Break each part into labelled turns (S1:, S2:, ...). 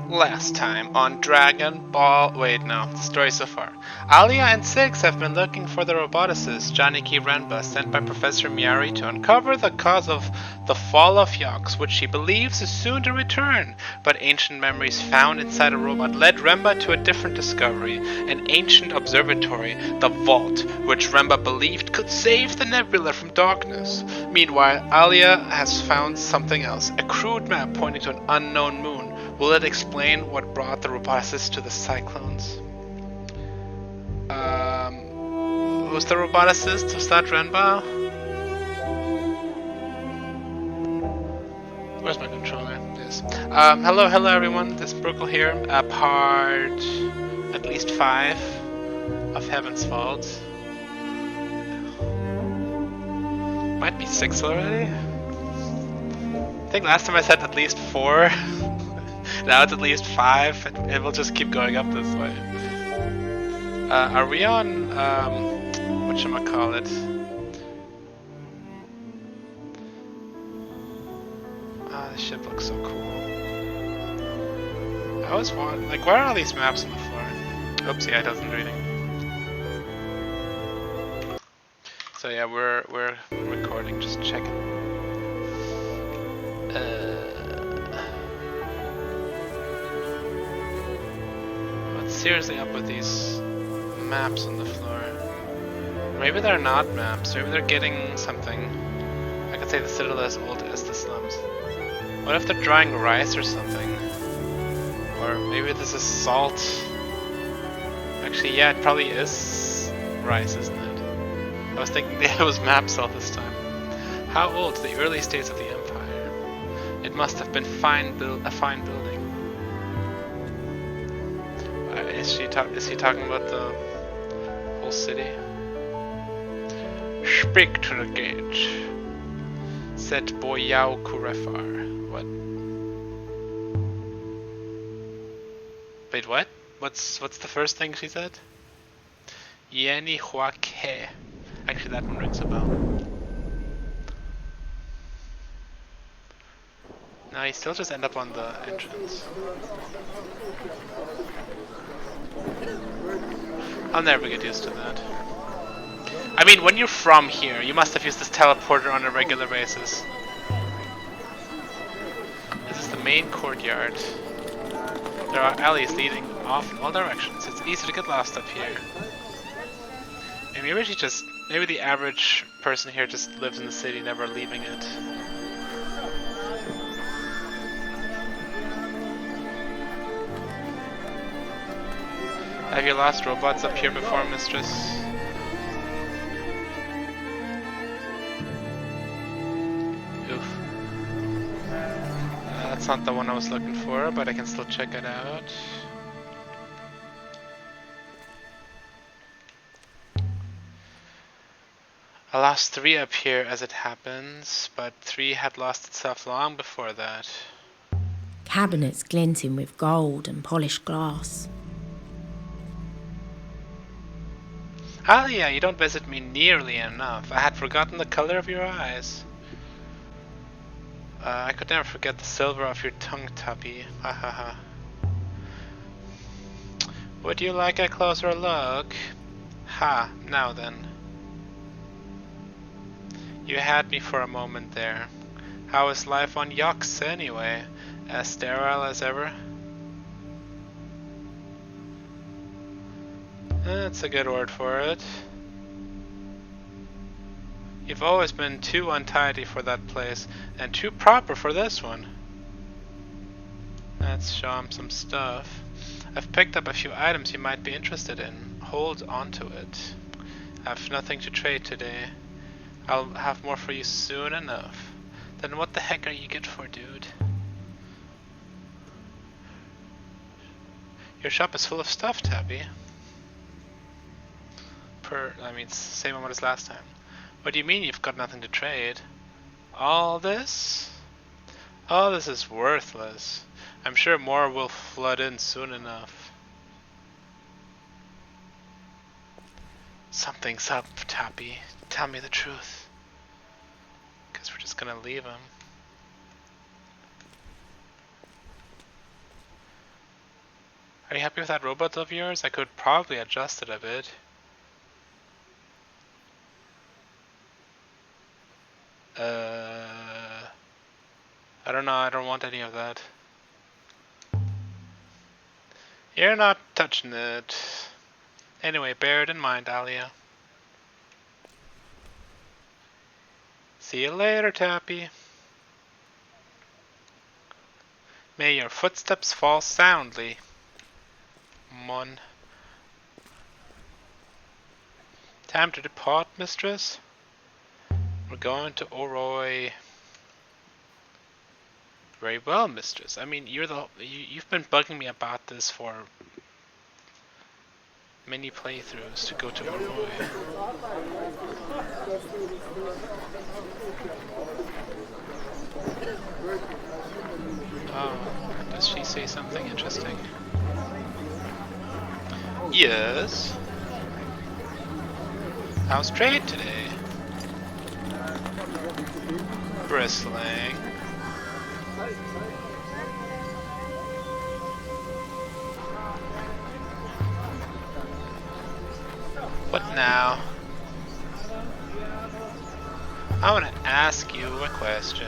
S1: Last time on Dragon Ball. Wait, no, the story so far. Alia and Six have been looking for the roboticist Janiki Renba sent by Professor Miyari to uncover the cause of the fall of Yox, which she believes is soon to return. But ancient memories found inside a robot led Renba to a different discovery, an ancient observatory, the Vault, which Renba believed could save the nebula from darkness. Meanwhile, Alia has found something else, a crude map pointing to an unknown moon. Will it explain what brought the roboticist to the cyclones? Who's the roboticist? Was that Renba? Where's my controller? Yes. Hello everyone. This is Brookel here. Part at least 5 of Heaven's Vault. Might be 6 already. I think last time I said at least 4. Now it's at least 5, and it will just keep going up this way. Are we on, whatchamacallit? Ah, this ship looks so cool. I always want, like, where are all these maps on the floor? Oops, yeah, it doesn't reading. So yeah, we're recording, just checking. Seriously up with these maps on the floor. Maybe they're not maps, maybe they're getting something. I could say the citadel is as old as the slums. What if they're drying rice or something? Or maybe this is salt. Actually, yeah, it probably is rice, isn't it? I was thinking it was map salt this time. How old? The early states of the empire. It must have been a fine building. Is he talking about the whole city? Speak to the gate, said Boyao Kurefar. What? Wait, what? What's the first thing she said? Yeni Huake. Actually, that one rings a bell. No, you still just end up on the entrance. I'll never get used to that. I mean, when you're from here, you must have used this teleporter on a regular basis. This is the main courtyard. There are alleys leading off in all directions. It's easy to get lost up here. And maybe the average person here just lives in the city, never leaving it. Have you lost robots up here before, mistress? Oof. That's not the one I was looking for, but I can still check it out. I lost 3 up here as it happens, but 3 had lost itself long before that.
S2: Cabinets glinting with gold and polished glass.
S1: Alia, you don't visit me nearly enough. I had forgotten the color of your eyes. I could never forget the silver of your tongue, Tuppy. Ha ha ha. Would you like a closer look? Ha, now then. You had me for a moment there. How is life on Yox anyway? As sterile as ever? That's a good word for it. You've always been too untidy for that place, and too proper for this one. Let's show him some stuff. I've picked up a few items you might be interested in. Hold on to it. I've nothing to trade today. I'll have more for you soon enough. Then what the heck are you good for, dude? Your shop is full of stuff, Tabby. Same amount as last time. What do you mean you've got nothing to trade? All this? All this is worthless. I'm sure more will flood in soon enough. Something's up, Tappy. Tell me the truth. Guess we're just gonna leave him. Are you happy with that robot of yours? I could probably adjust it a bit. I don't know, I don't want any of that. You're not touching it. Anyway, bear it in mind, Alia. See you later, Tappy. May your footsteps fall soundly. Mon. Time to depart, mistress. We're going to Oroi. Very well, mistress. I mean, you've been bugging me about this for many playthroughs to go to Oroi. Oh, does she say something interesting? Yes. How's trade today? Bristling. What now? I want to ask you a question.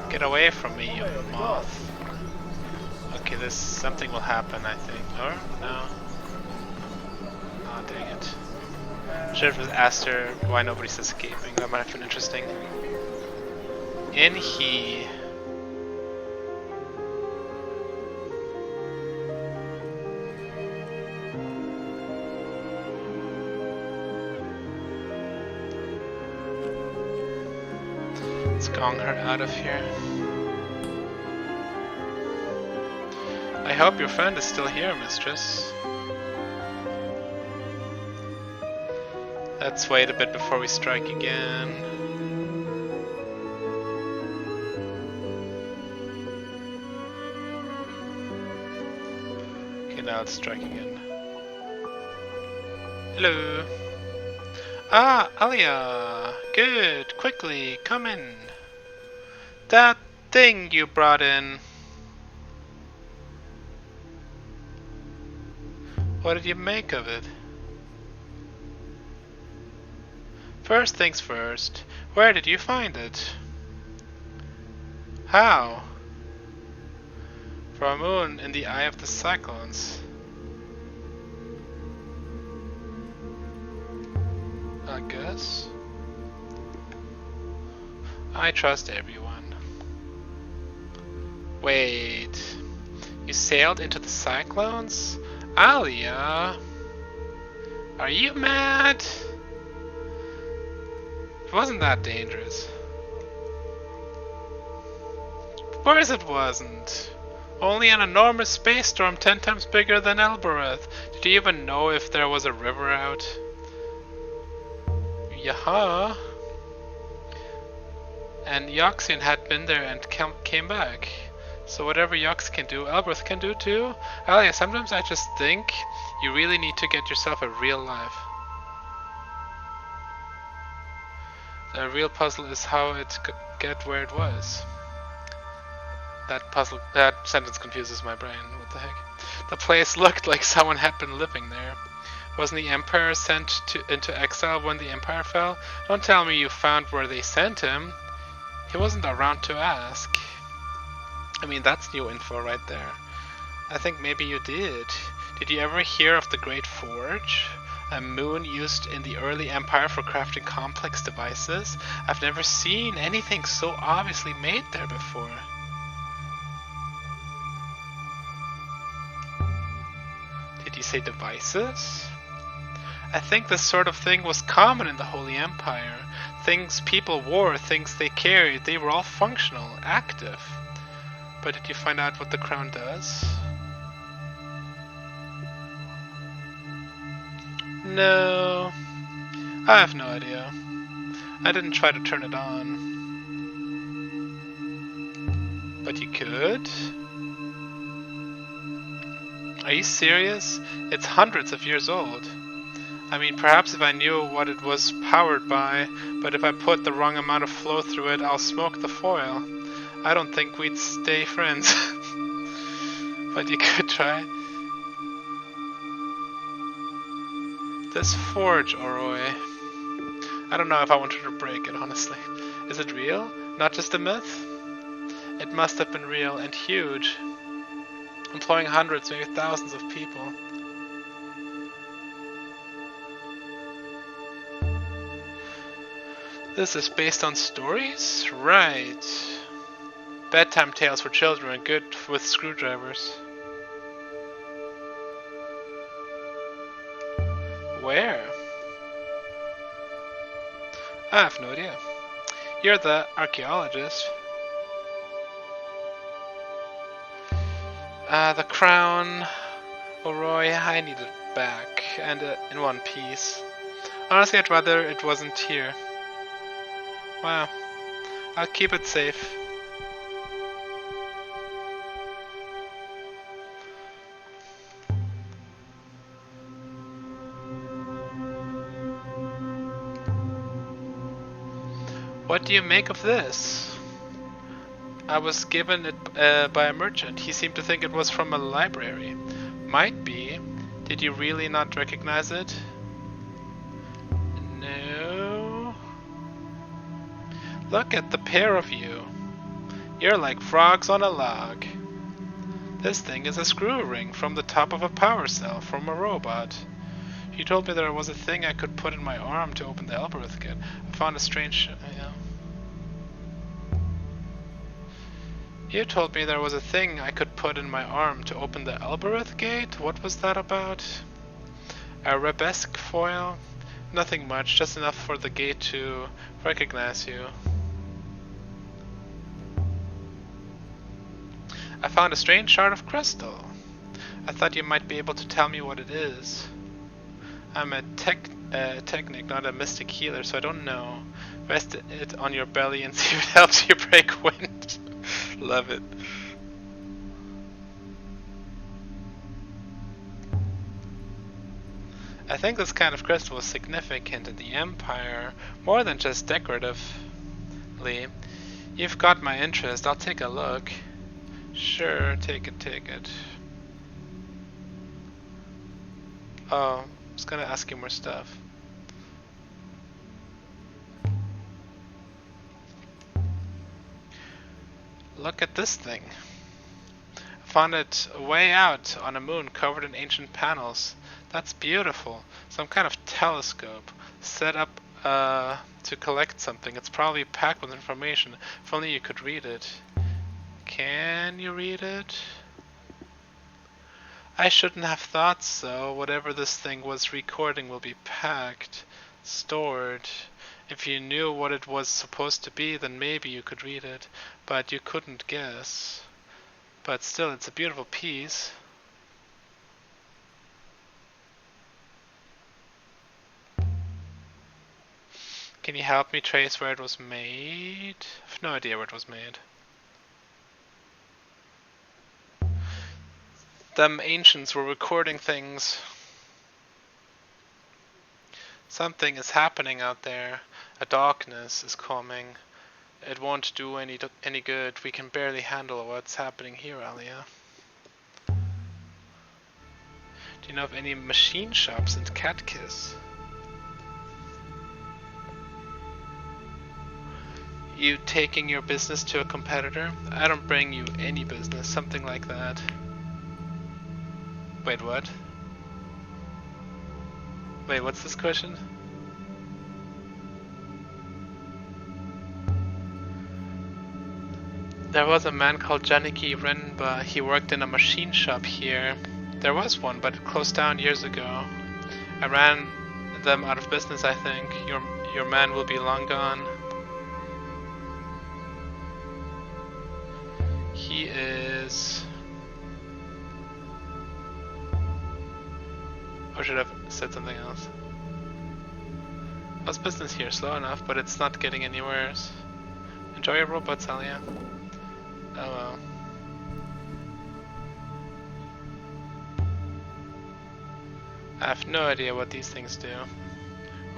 S1: Get away from me, you moth. Okay, something will happen, I think. Or no? Oh, dang it. Should have asked her why nobody's escaping. That might have been interesting. In he. Let's gong her out of here. I hope your friend is still here, mistress. Let's wait a bit before we strike again. Okay, now let's strike again. Hello. Ah, Alia. Good. Quickly, come in. That thing you brought in. What did you make of it? First things first, where did you find it? How? From a moon in the eye of the cyclones. I guess. I trust everyone. Wait, you sailed into the cyclones? Alia, are you mad? It wasn't that dangerous. Of course it wasn't. Only an enormous space storm 10 times bigger than Elbereth. Did you even know if there was a river out? Yaha. And Yoxian had been there and came back. So whatever Yox can do, Elbereth can do too? Alia, sometimes I just think you really need to get yourself a real life. The real puzzle is how it could get where it was. That sentence confuses my brain. What the heck? The place looked like someone had been living there. Wasn't the Emperor sent into exile when the Empire fell? Don't tell me you found where they sent him. He wasn't around to ask. I mean, that's new info right there. I think maybe you did. Did you ever hear of the Great Forge? A moon used in the early Empire for crafting complex devices? I've never seen anything so obviously made there before. Did you say devices? I think this sort of thing was common in the Holy Empire. Things people wore, things they carried, they were all functional, active. But did you find out what the crown does? No, I have no idea. I didn't try to turn it on. But you could? Are you serious? It's hundreds of years old. I mean, perhaps if I knew what it was powered by, but if I put the wrong amount of flow through it, I'll smoke the foil. I don't think we'd stay friends. But you could try. This forge, Oroi. I don't know if I wanted to break it, honestly. Is it real? Not just a myth? It must have been real and huge, employing hundreds, maybe thousands of people. This is based on stories? Right. Bedtime tales for children are good with screwdrivers. Where? I have no idea. You're the archaeologist. The crown. Oh, Roy, I need it back, and in one piece. Honestly, I'd rather it wasn't here. Wow. I'll keep it safe. What do you make of this? I was given it by a merchant. He seemed to think it was from a library. Might be. Did you really not recognize it? No. Look at the pair of you. You're like frogs on a log. This thing is a screw ring from the top of a power cell from a robot. He told me there was a thing I could put in my arm to open the Elbereth gate. I found a strange... You told me there was a thing I could put in my arm to open the Elbereth gate? What was that about? A arabesque foil? Nothing much, just enough for the gate to recognize you. I found a strange shard of crystal. I thought you might be able to tell me what it is. I'm a technic, not a mystic healer, so I don't know. Rest it on your belly and see if it helps you break wind. Love it. I think this kind of crystal was significant in the Empire, more than just decoratively. You've got my interest, I'll take a look. Sure, take it. Oh, I was gonna ask you more stuff. Look at this thing. I found it way out on a moon covered in ancient panels. That's beautiful. Some kind of telescope set up to collect something. It's probably packed with information. If only you could read it. Can you read it? I shouldn't have thought so. Whatever this thing was recording will be packed, stored. If you knew what it was supposed to be, then maybe you could read it. But you couldn't guess. But still, it's a beautiful piece. Can you help me trace where it was made? I have no idea where it was made. Them ancients were recording things. Something is happening out there. A darkness is coming. It won't do any good. We can barely handle what's happening here, Alia. Do you know of any machine shops in Catkiss? You taking your business to a competitor? I don't bring you any business, something like that. Wait, what? Wait, what's this question? There was a man called Janiki Renba. He worked in a machine shop here. There was one, but it closed down years ago. I ran them out of business, I think. Your man will be long gone. He is... Or should I have said something else? How's business here? Slow enough, but it's not getting any worse. Enjoy your robots, Alia. Oh well. I have no idea what these things do.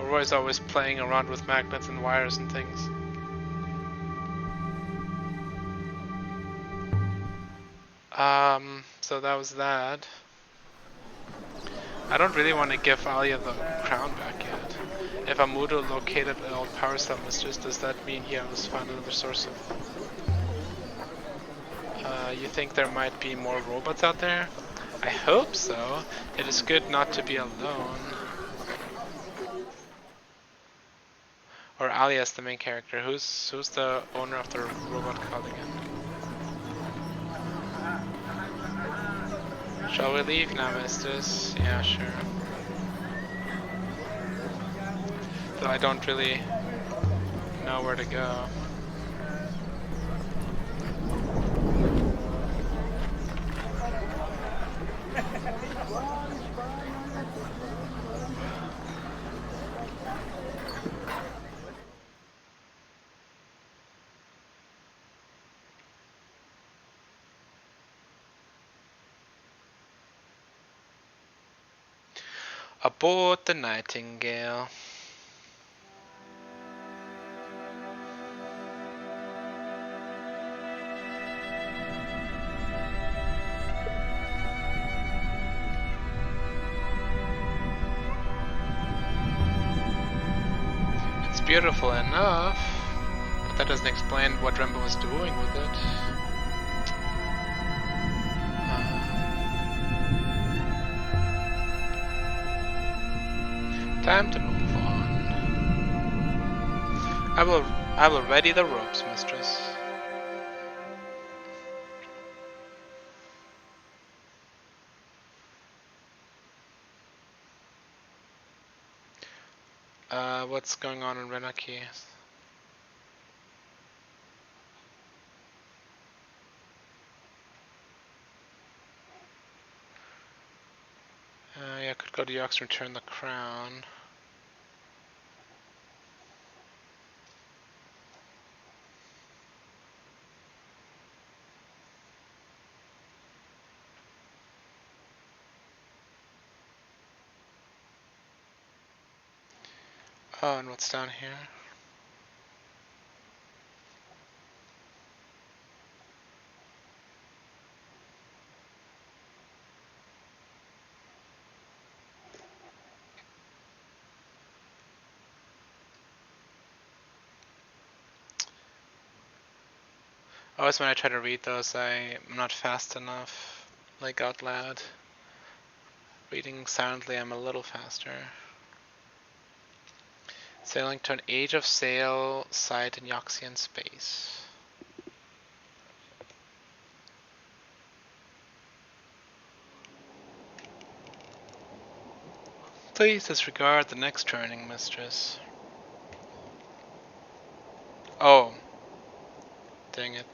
S1: Roy's always playing around with magnets and wires and things. So that was that. I don't really want to give Alia the crown back yet. If Amudo located an old power cell mistress, does that mean he has found another source of... you think there might be more robots out there? I hope so. It is good not to be alone. Or Alia is the main character. Who's the owner of the robot called again? Shall we leave now, mistress? Yeah, sure. Though I don't really know where to go. Aboard the Nightingale. It's beautiful enough, but that doesn't explain what Rembo was doing with it. Time to move on. I will ready the ropes, mistress. What's going on in Renaki? Yeah, I could go to York's and return the crown. Oh, and what's down here? Always when I try to read those, I'm not fast enough, like out loud. Reading silently, I'm a little faster. Sailing to an age of sail site in Yoxian space. Please disregard the next turning, mistress. Oh. Dang it.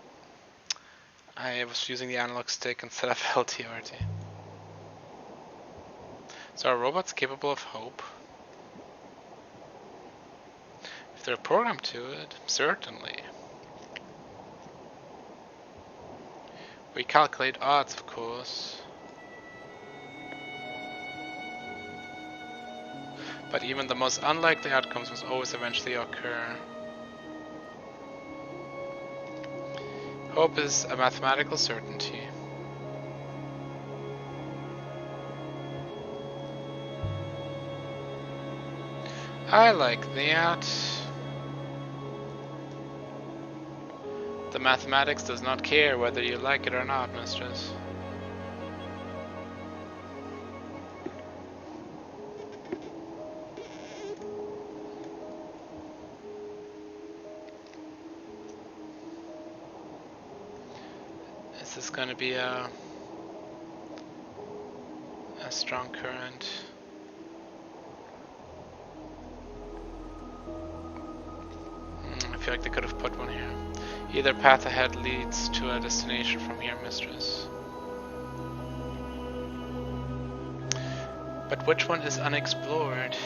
S1: I was using the analog stick instead of LTRT. So are robots capable of hope? If they're programmed to it, certainly. We calculate odds, of course. But even the most unlikely outcomes must always eventually occur. Hope is a mathematical certainty. I like that. The mathematics does not care whether you like it or not, mistress. This is going to be a strong current. I feel like they could have put one here. Either path ahead leads to a destination from here, mistress. But which one is unexplored?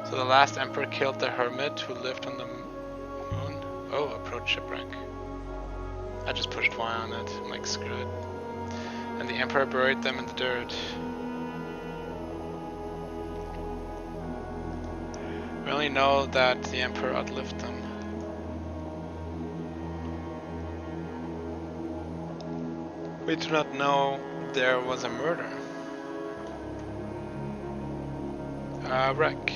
S1: So the last emperor killed the hermit who lived on the moon. Oh, approach shipwreck. I just pushed Y on it. I'm like, screw it. And the emperor buried them in the dirt. We only know that the emperor outlived them. We do not know there was a murder. Wreck.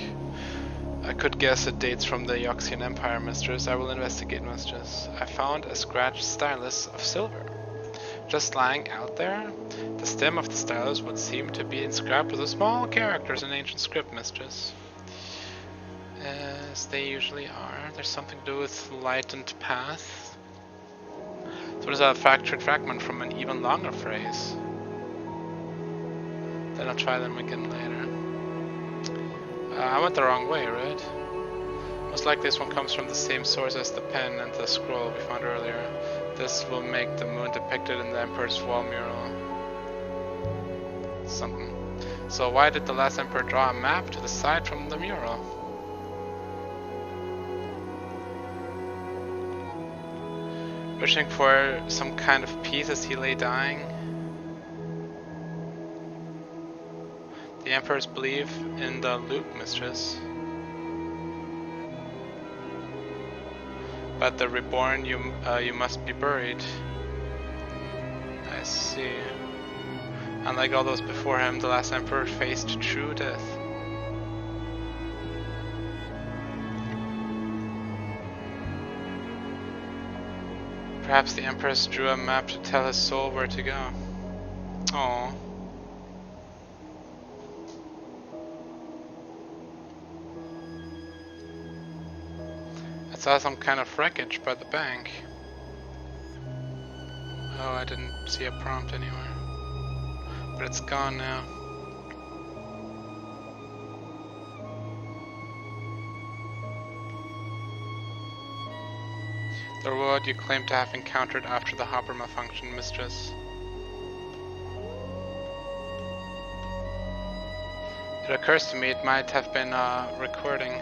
S1: I could guess it dates from the Yoxian Empire, mistress. I will investigate, mistress. I found a scratched stylus of silver. Just lying out there? The stem of the stylus would seem to be inscribed with small characters in ancient script, mistress. As they usually are. There's something to do with lightened path. So what is a fractured fragment from an even longer phrase? Then I'll try them again later. I went the wrong way, right? Most likely this one comes from the same source as the pen and the scroll we found earlier. This will make the moon depicted in the Emperor's wall mural. Something. So why did the last Emperor draw a map to the side from the mural? Wishing for some kind of peace as he lay dying. The Emperor's belief in the loop, mistress. But the reborn, you must be buried. I see. Unlike all those before him, the last Emperor faced true death. Perhaps the Empress drew a map to tell his soul where to go. Aww. I saw some kind of wreckage by the bank. Oh, I didn't see a prompt anywhere. But it's gone now. The road you claim to have encountered after the hopper malfunction, mistress. It occurs to me it might have been a recording.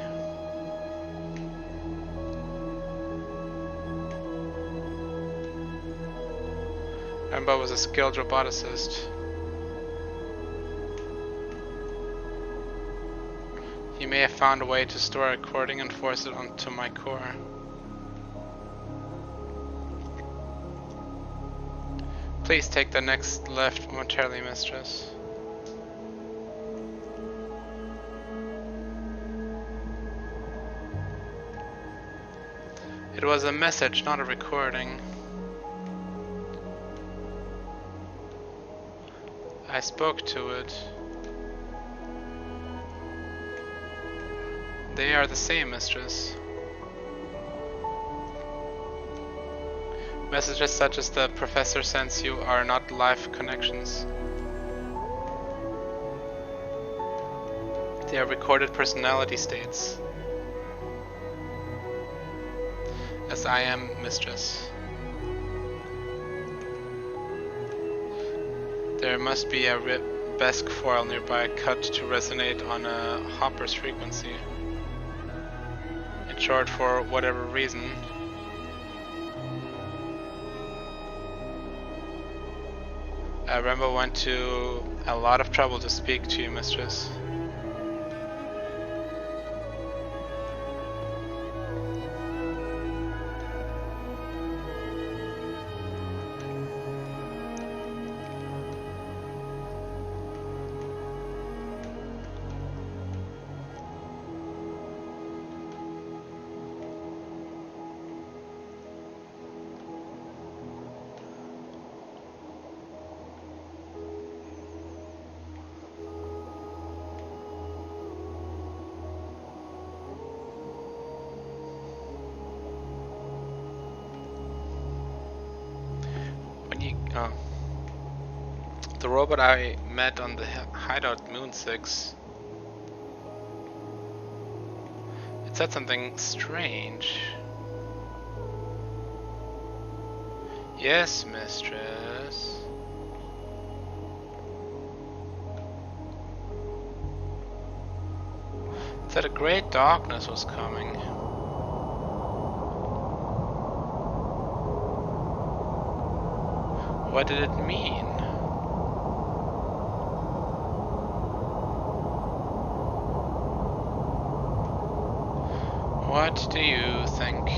S1: Rembo was a skilled roboticist. He may have found a way to store a recording and force it onto my core. Please take the next left momentarily, mistress. It was a message, not a recording. I spoke to it. They are the same, mistress. Messages such as the professor sends you are not live connections. They are recorded personality states. As I am, mistress. There must be a Besk foil nearby cut to resonate on a hopper's frequency. In short, for whatever reason, Rembo went to a lot of trouble to speak to you, mistress. The robot I met on the hideout Moon 6. It said something strange. Yes, mistress. It said a great darkness was coming. What did it mean? What do you think?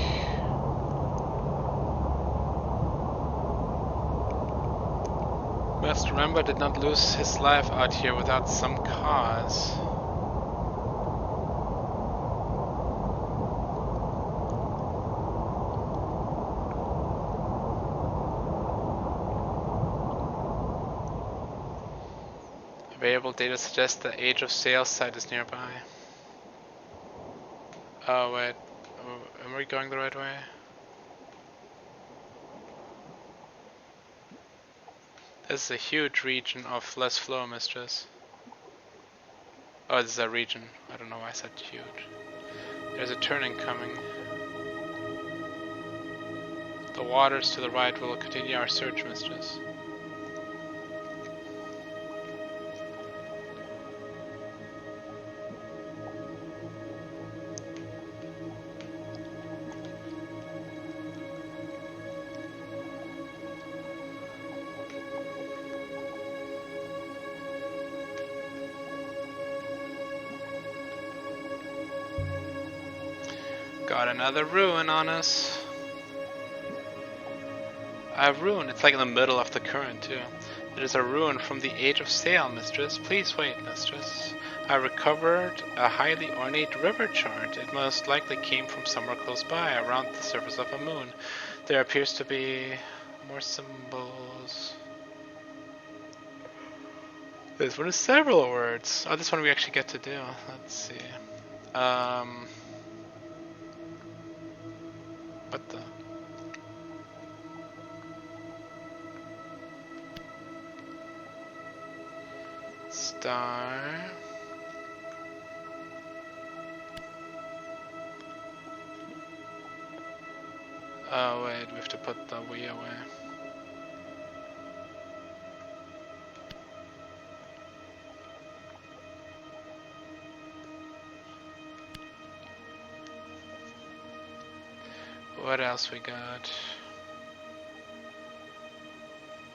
S1: Must remember did not lose his life out here without some cause. Available data suggests the age of sail site is nearby. Oh wait, am we going the right way? This is a huge region of less flow, mistress. Oh, this is a region. I don't know why I said huge. There's a turning coming. The waters to the right will continue our search, mistress. Got another ruin on us. A ruin, it's like in the middle of the current too. It is a ruin from the age of sail, mistress. Please wait, mistress. I recovered a highly ornate river chart. It most likely came from somewhere close by, around the surface of a moon. There appears to be more symbols. This one is several words. Oh, this one we actually get to do. Let's see. What the? Star. Oh wait, we have to put the we away. What else we got?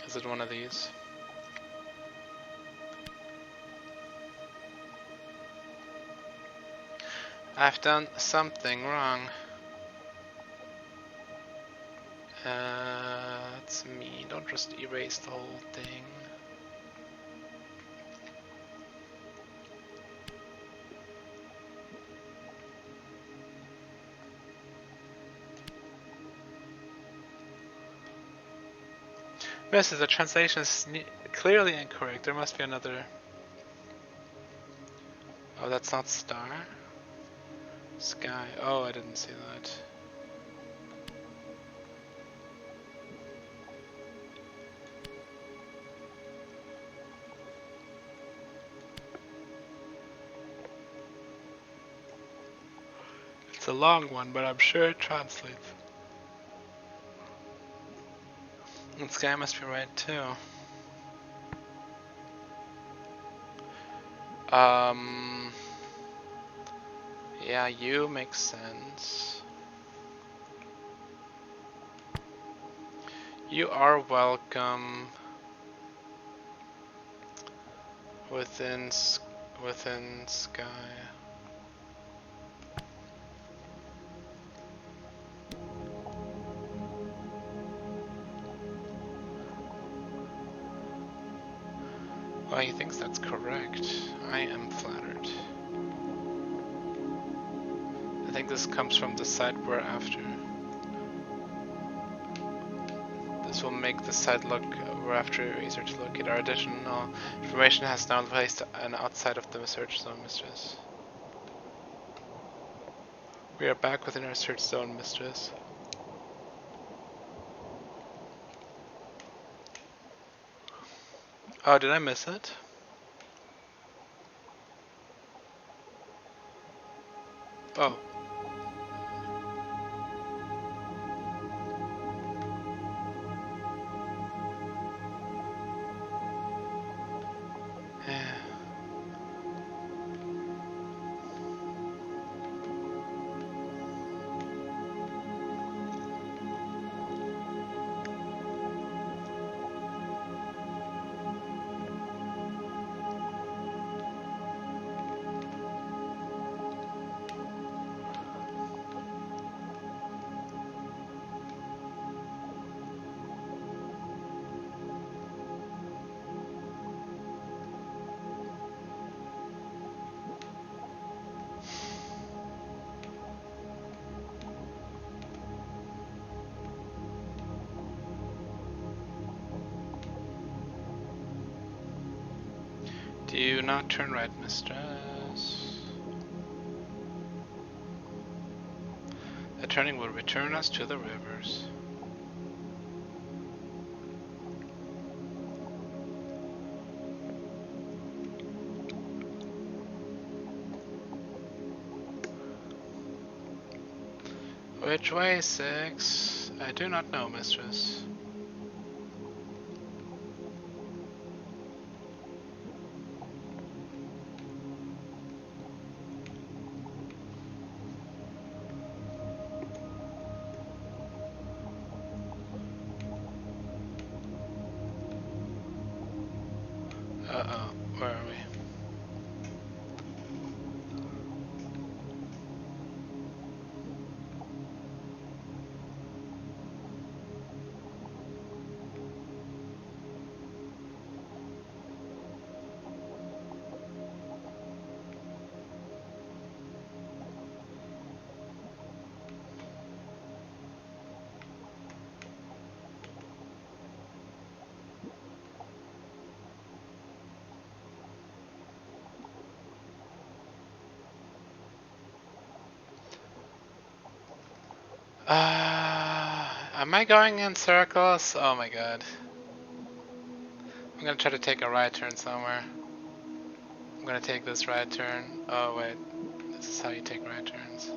S1: Is it one of these? I've done something wrong. It's me. Don't just erase the whole thing. Mrs. The translation is clearly incorrect. There must be another. Oh, that's not star. Sky. Oh, I didn't see that. It's a long one, but I'm sure it translates. And sky must be right too. Yeah, you makes sense. You are welcome within sky. Well, he thinks that's correct. I am flattered. I think this comes from the site we're after. This will make the site look we're after easier to locate. Our additional information has now placed an outside of the search zone, mistress. We are back within our search zone, mistress. Oh, did I miss it? Oh. Yeah. not turn right, mistress. The turning will return us to the rivers. Which way, 6? I do not know, mistress. Uh-oh, where are we? Am I going in circles? Oh my god. I'm gonna try to take a right turn somewhere. I'm gonna take this right turn. Oh wait, this is how you take right turns.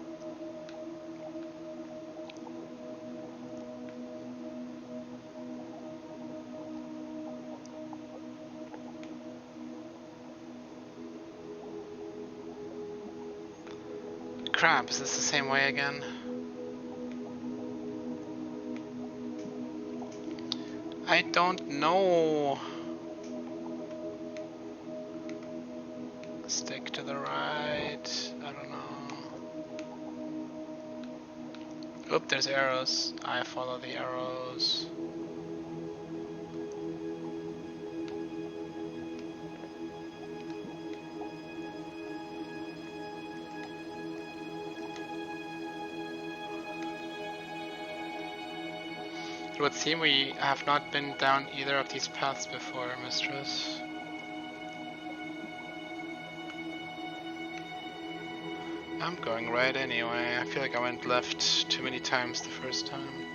S1: Crap, is this the same way again? I don't know. Stick to the right. I don't know. Oop, there's arrows. I follow the arrows. It would seem we have not been down either of these paths before, mistress. I'm going right anyway. I feel like I went left too many times the first time.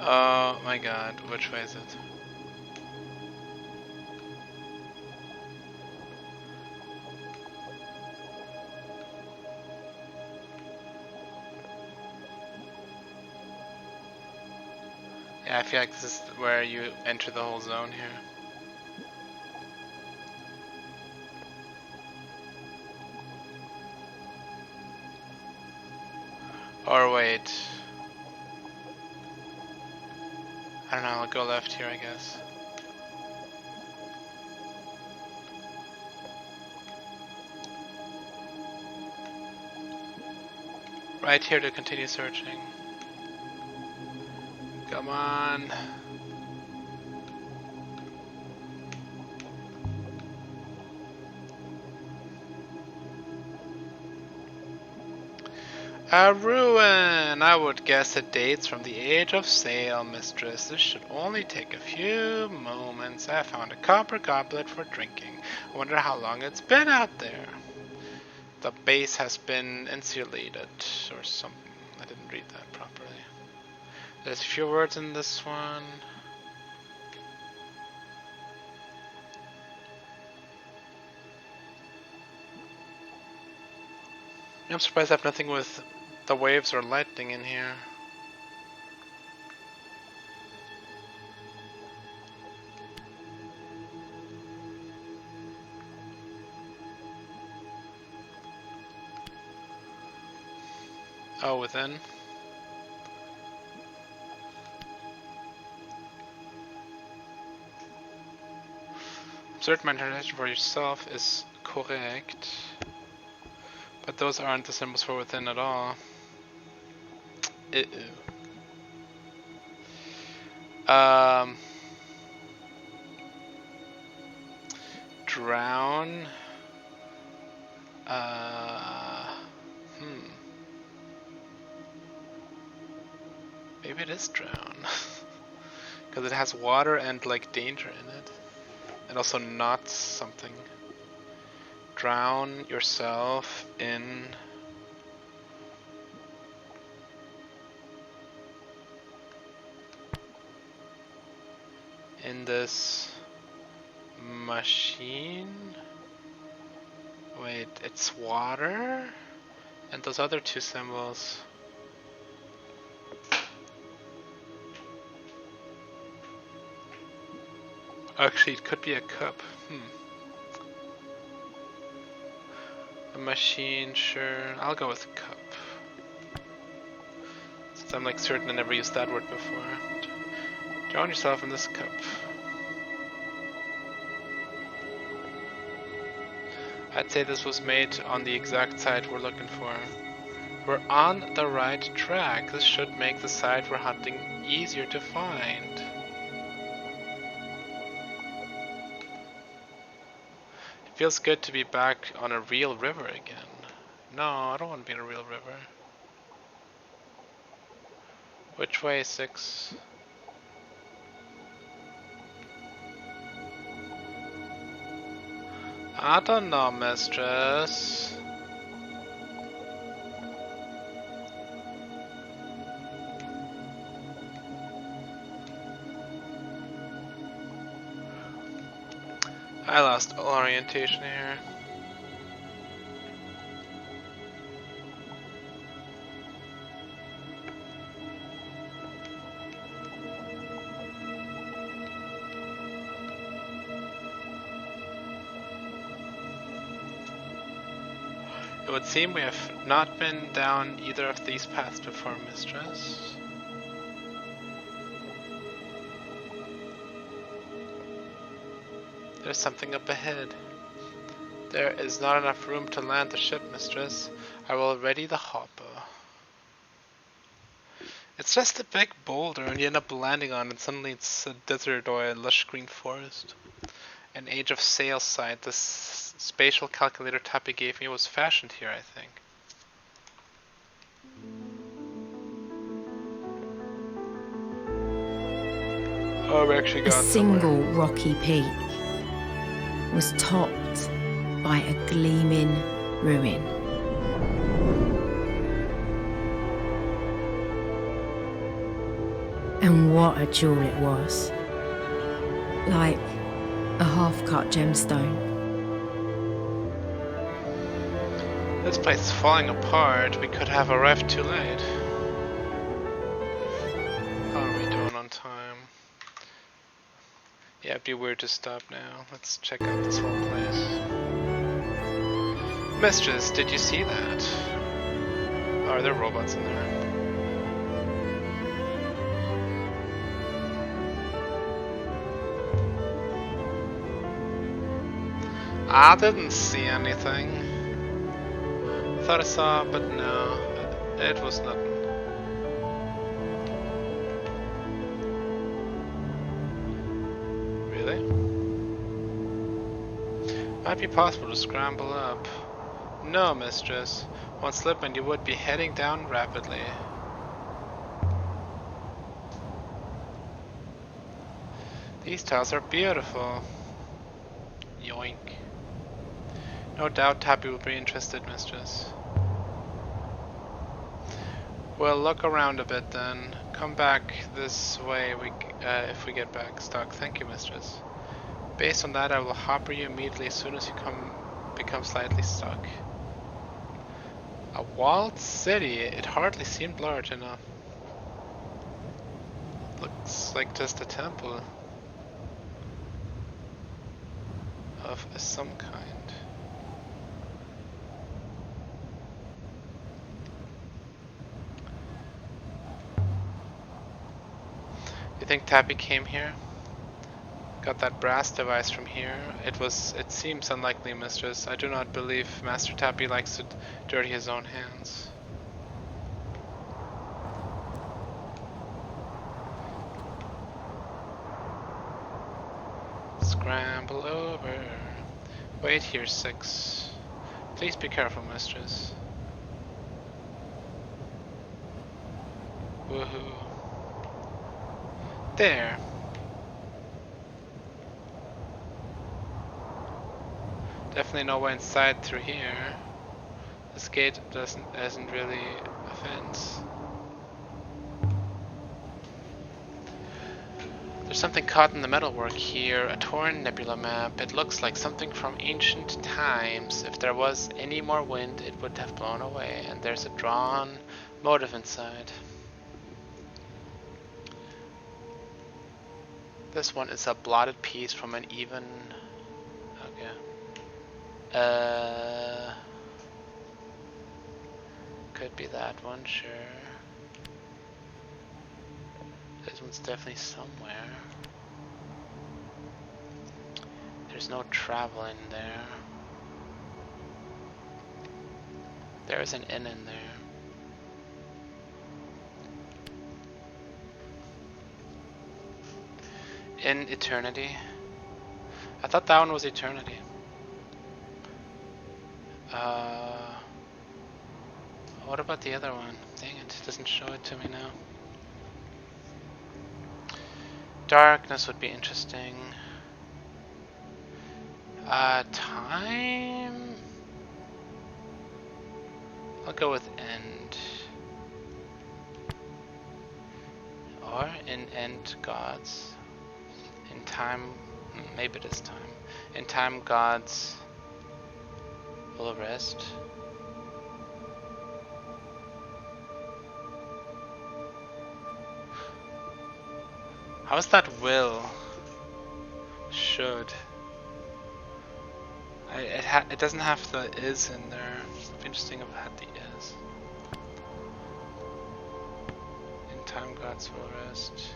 S1: Oh my god, which way is it? Yeah, I feel like this is where you enter the whole zone here. Or wait. I don't know, I'll go left here, I guess. Right here to continue searching. Come on. A ruin! I would guess it dates from the age of sail, mistress. This should only take a few moments. I found a copper goblet for drinking. I wonder how long it's been out there. The base has been insulated or something. I didn't read that properly. There's a few words in this one. I'm surprised I have nothing with the waves or lightning in here. Oh, within? Certain my interpretation for yourself is correct. But those aren't the symbols for within at all. Uh-oh. Um, drown. Maybe it is drown. Because it has water and like danger in it. And also not something. Drown yourself in this machine. Wait, it's water? And those other two symbols. Actually, it could be a cup. A machine, sure. I'll go with cup. Since I'm like certain I never used that word before. Drown yourself in this cup. I'd say this was made on the exact site we're looking for. We're on the right track. This should make the site we're hunting easier to find. It feels good to be back on a real river again. No, I don't want to be in a real river. Which way, 6? I don't know, mistress. I lost all orientation here. It would seem we have not been down either of these paths before, mistress. There's something up ahead. There is not enough room to land the ship, mistress. I will ready the hopper. It's just a big boulder and you end up landing on it. Suddenly it's a desert or a lush green forest. An age of sail site. This spatial calculator Tappy gave me was fashioned here, I think. Oh, we actually got
S2: A single rocky peak was topped by a gleaming ruin. And what a jewel it was. Like a half-cut gemstone.
S1: This place is falling apart. We could have arrived too late. How are we doing on time? Yeah, it'd be weird to stop now. Let's check out this whole place. Mistress, did you see that? Are there robots in there? I didn't see anything. Thought I saw, but no, it was nothing. Really? Might be possible to scramble up. No, mistress. One slip and you would be heading down rapidly. These tiles are beautiful. Yoink. No doubt Tappy will be interested, mistress. Well, look around a bit then. Come back this way if we get back stuck. Thank you, mistress. Based on that, I will hopper you immediately as soon as you become slightly stuck. A walled city? It hardly seemed large enough. Looks like just a temple of some kind. You think Tappy came here? Got that brass device from here. It seems unlikely, mistress. I do not believe Master Tappy likes to dirty his own hands. Wait here, 6. Please be careful, mistress. Woohoo. There. Definitely no way inside through here. This gate isn't really a fence. There's something caught in the metalwork here, a torn nebula map. It looks like something from ancient times. If there was any more wind, it would have blown away. And there's a drawn motive inside. This one is a blotted piece from an even... Okay. Could be that one, sure. This one's definitely somewhere. There's no travel in there. There's an inn in there. In eternity. I thought that one was eternity. What about the other one? Dang it, it doesn't show it to me now. Darkness would be interesting. Time? I'll go with end. Or in end gods. In time, maybe it is time. In time gods will rest. How is that will? Should. It doesn't have the is in there. It'd be interesting if it had the is. In time gods will rest.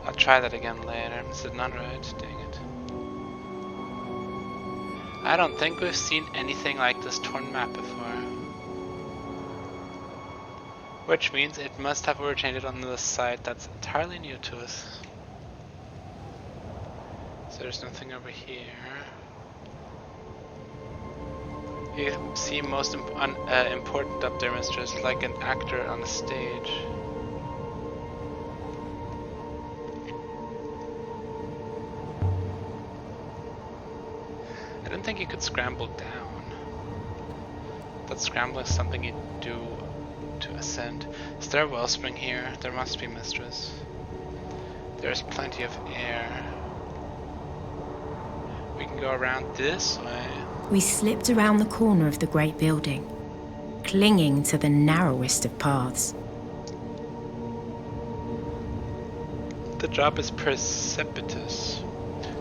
S1: I'll try that again later. Is it not right? Dang it. I don't think we've seen anything like this torn map before. Which means it must have originated on the site that's entirely new to us. So there's nothing over here. You seem most important up there, mistress, like an actor on a stage. I didn't think you could scramble down. That scramble is something you do to ascend. Is there a wellspring here? There must be, mistress. There's plenty of air. We can go around this way.
S2: We slipped around the corner of the great building, clinging to the narrowest of paths.
S1: The drop is precipitous.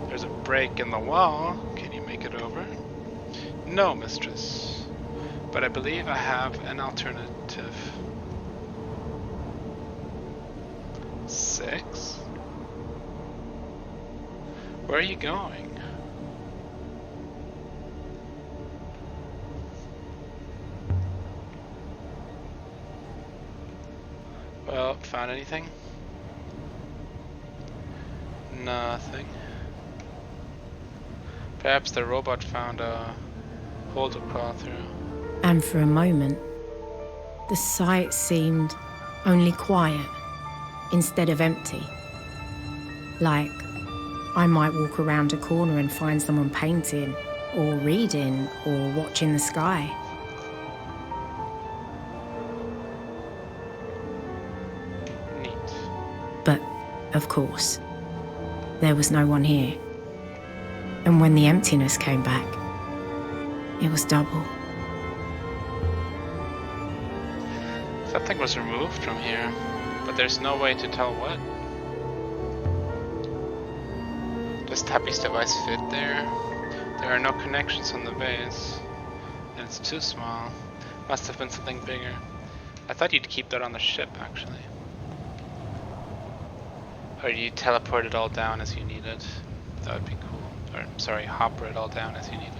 S1: There's a break in the wall. Can you make it over? No, mistress. But I believe I have an alternative. 6? Where are you going? Well, found anything? Nothing. Perhaps the robot found a hole to crawl through.
S2: And for a moment, the site seemed only quiet instead of empty. Like I might walk around a corner and find someone painting, or reading, or watching the sky.
S1: Neat.
S2: But, of course, there was no one here. And when the emptiness came back, it was double.
S1: Something was removed from here, but there's no way to tell what. Does Tappy's device fit there? There are no connections on the base, and it's too small. Must have been something bigger. I thought you'd keep that on the ship, actually. Or you teleport it all down as you need it. That would be cool. Or, sorry, hopper it all down as you need it.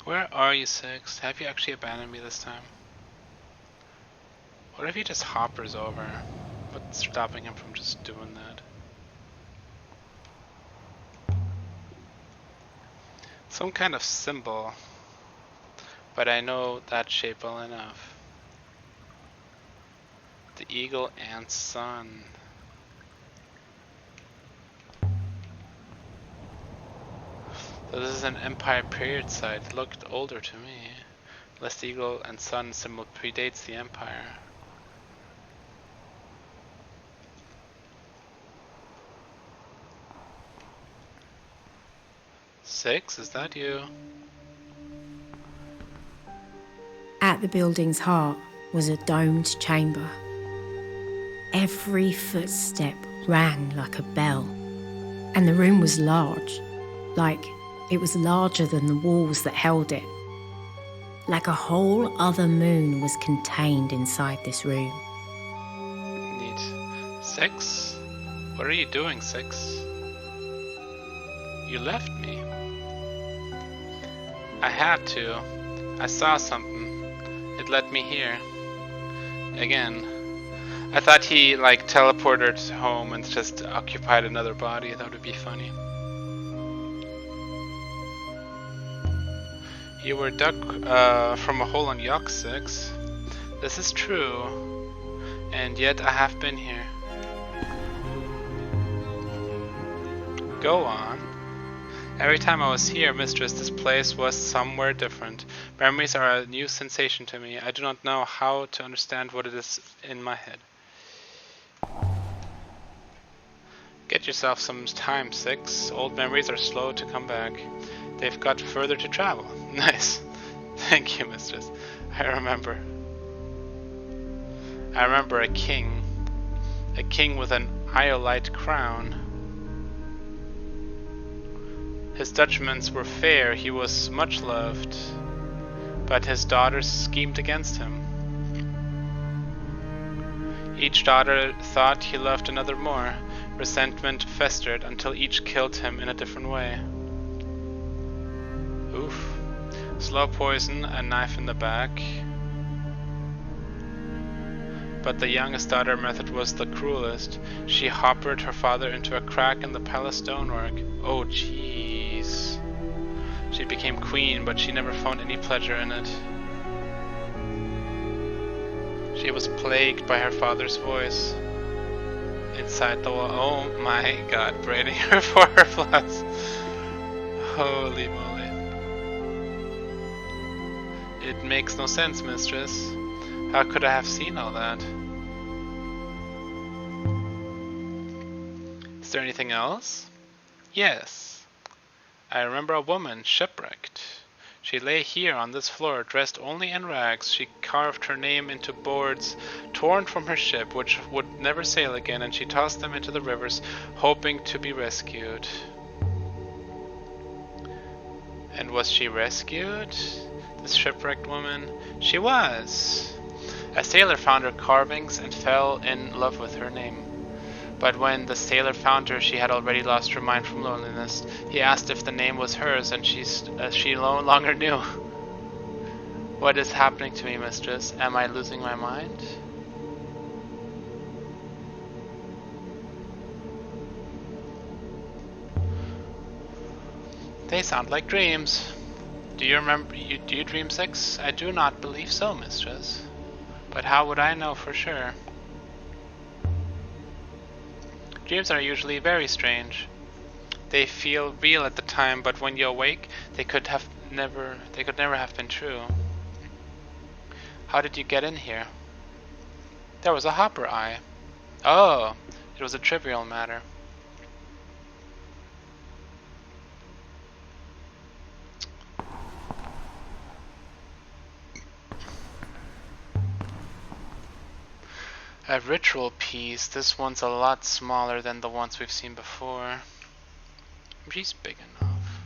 S1: Where are you, Six? Have you actually abandoned me this time? What if he just hoppers over? What's stopping him from just doing that? Some kind of symbol, but I know that shape well enough. The eagle and sun. So this is an Empire period site. It looked older to me. Unless the eagle and sun symbol predates the Empire. Six, is that you?
S2: At the building's heart was a domed chamber. Every footstep rang like a bell, and the room was large, like it was larger than the walls that held it. Like a whole other moon was contained inside this room.
S1: Neat. Six? What are you doing, Six? You left me. I had to. I saw something. It led me here. Again. I thought he like teleported home and just occupied another body. That would be funny. You were dug from a hole on Yock 6. This is true. And yet I have been here. Go on. Every time I was here, Mistress, this place was somewhere different. Memories are a new sensation to me. I do not know how to understand what it is in my head. Get yourself some time, Six. Old memories are slow to come back. They've got further to travel. Nice. Thank you, Mistress. I remember. I remember a king. A king with an iolite crown. His judgments were fair, he was much loved, but his daughters schemed against him. Each daughter thought he loved another more. Resentment festered until each killed him in a different way. Oof. Slow poison, a knife in the back. But the youngest daughter method was the cruelest. She hoppered her father into a crack in the palace stonework. Oh jeez. She became queen, but she never found any pleasure in it. She was plagued by her father's voice. Inside the wall. Oh my god, braiding her for her plus. Holy moly. It makes no sense, Mistress. How could I have seen all that? Is there anything else? Yes. I remember a woman shipwrecked. She lay here on this floor, dressed only in rags. She carved her name into boards torn from her ship, which would never sail again, and she tossed them into the rivers, hoping to be rescued. And was she rescued? This shipwrecked woman? She was. A sailor found her carvings and fell in love with her name. But when the sailor found her, she had already lost her mind from loneliness. He asked if the name was hers, and she no longer knew. What is happening to me, Mistress? Am I losing my mind? They sound like dreams. Do you remember? Do you dream, Six? I do not believe so, Mistress. But how would I know for sure? Dreams are usually very strange. They feel real at the time, but when you awake, they could never have been true. How did you get in here? There was a hopper eye. Oh, it was a trivial matter. A ritual piece. This one's a lot smaller than the ones we've seen before. She's big enough.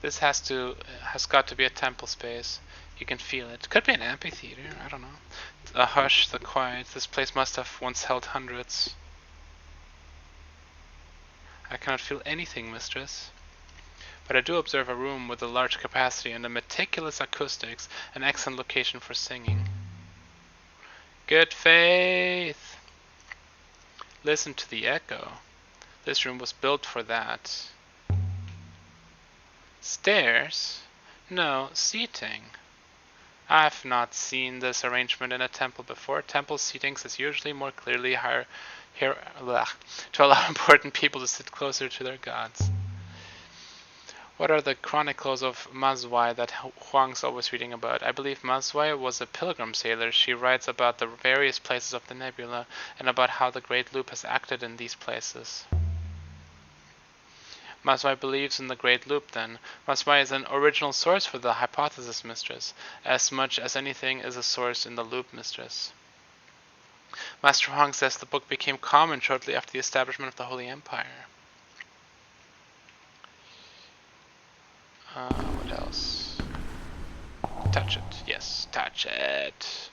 S1: This has got to be a temple space. You can feel it. Could be an amphitheater, I don't know. The hush, the quiet. This place must have once held hundreds. I cannot feel anything, Mistress. but I do observe a room with a large capacity and a meticulous acoustics, an excellent location for singing. Good faith! Listen to the echo. This room was built for that. Stairs? No, seating. I've not seen this arrangement in a temple before. Temple seatings is usually more clearly to allow important people to sit closer to their gods. What are the chronicles of Mazwai that Huang's always reading about? I believe Mazwai was a pilgrim sailor. She writes about the various places of the nebula and about how the Great Loop has acted in these places. Mazwai believes in the Great Loop then. Mazwai is an original source for the hypothesis mistress, as much as anything is a source in the loop mistress. Master Huang says the book became common shortly after the establishment of the Holy Empire. What else? Touch it. Yes, touch it.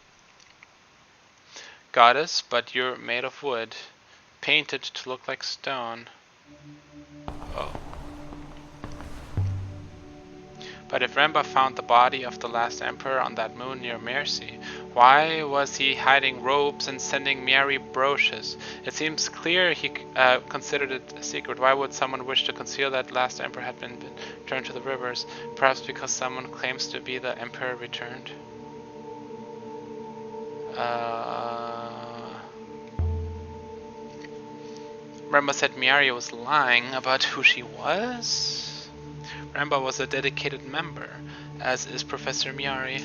S1: Goddess, but you're made of wood. Painted to look like stone. Oh. But if Remba found the body of the last emperor on that moon near Mercy, why was he hiding robes and sending Miari brooches? It seems clear he considered it a secret. Why would someone wish to conceal that last emperor had been turned to the rivers? Perhaps because someone claims to be the emperor returned? Remba said Miari was lying about who she was? Remba was a dedicated member, as is Professor Miari.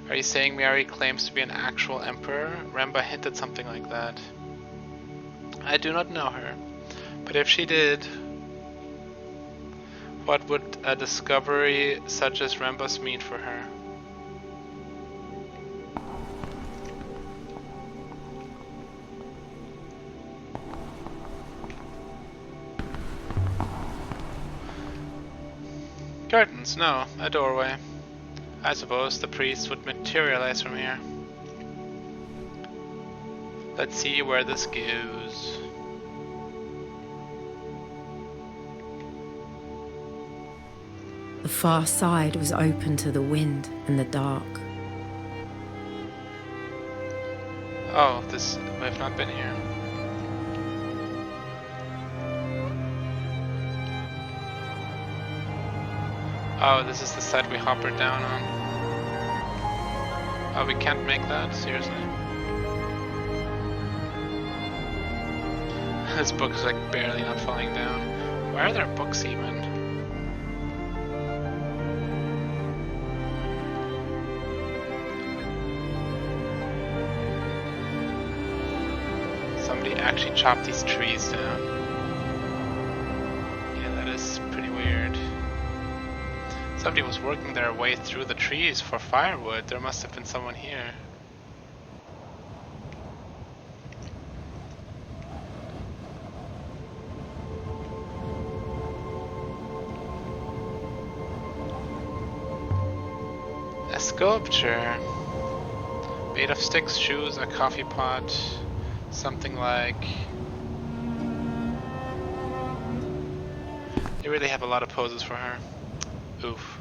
S1: Are you saying Miari claims to be an actual emperor? Remba hinted something like that. I do not know her, but if she did, what would a discovery such as Remba's mean for her? Curtains, no, a doorway. I suppose the priest would materialize from here. Let's see where this goes.
S2: The far side was open to the wind and the dark.
S1: Oh, we've not been here. Oh, this is the side we hoppered down on. Oh, we can't make that? Seriously? This book is like barely not falling down. Why are there books even? Somebody actually chopped these trees down. Yeah, that is pretty weird. Somebody was working their way through the trees for firewood. There must have been someone here. A sculpture made of sticks, shoes, a coffee pot, something like... They really have a lot of poses for her. Oof.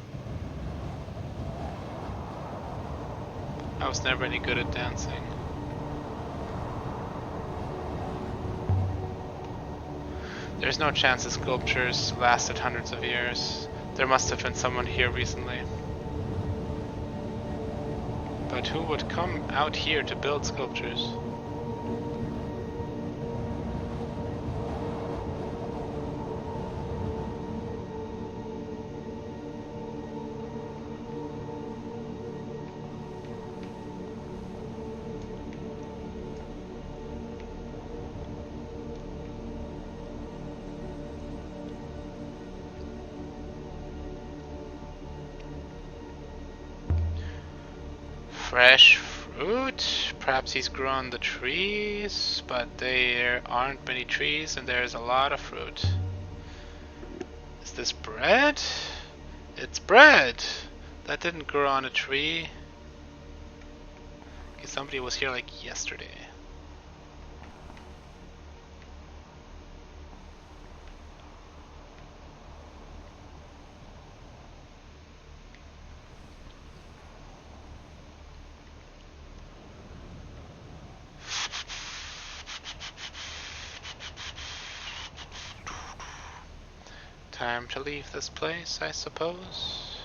S1: I was never any good at dancing. There's no chance the sculptures lasted hundreds of years. There must have been someone here recently. But who would come out here to build sculptures? Fresh fruit? Perhaps he's grown the trees, but there aren't many trees and there's a lot of fruit. Is this bread? It's bread! That didn't grow on a tree. Okay, somebody was here like yesterday. Time to leave this place, I suppose.